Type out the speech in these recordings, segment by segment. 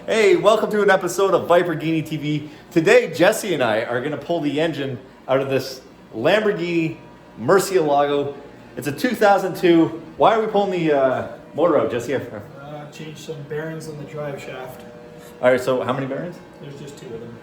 Hey, welcome to an episode of Lamborghini TV. Today, Jesse and I are going to pull the engine out of this Lamborghini Murcielago. It's a 2002. Why are we pulling the motor out, Jesse? Change some bearings on the drive shaft. All right, so how many bearings? There's just two of them.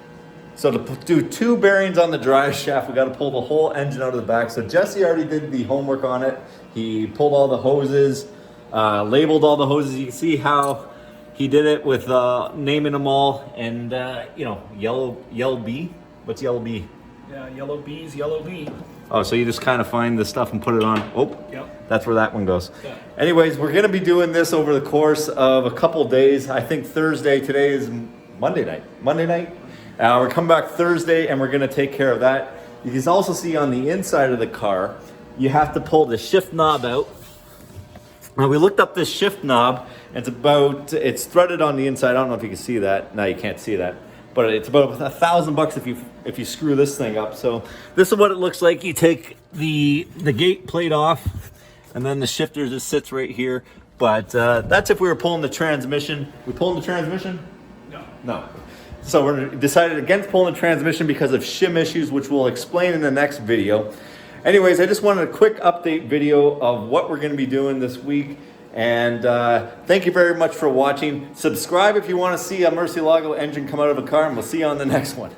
So to do two bearings on the drive shaft, we got to pull the whole engine out of the back. So Jesse already did the homework on it. He pulled all the hoses, labeled all the hoses. You can see how he did it with naming them all, and yellow B. What's yellow B? Yeah, yellow B's yellow B. Oh, so you just kind of find the stuff and put it on. Oh, Yep. That's where that one goes. Yeah. Anyways, we're going to be doing this over the course of a couple days. I think Thursday. Today is Monday night. We're coming back Thursday, and we're going to take care of that. You can also see on the inside of the car, you have to pull the shift knob out. Now, we looked up this shift knob. It's threaded on the inside. I don't know if you can see that. No, you can't see that. But it's about $1,000 if you screw this thing up. So this is what it looks like. You take the gate plate off, and then the shifter just sits right here. But that's if we were pulling the transmission. We pulling the transmission? No. So we're decided against pulling the transmission because of shim issues, which we'll explain in the next video. Anyways, I just wanted a quick update video of what we're going to be doing this week. And thank you very much for watching. Subscribe if you want to see a Murcielago engine come out of a car, and we'll see you on the next one.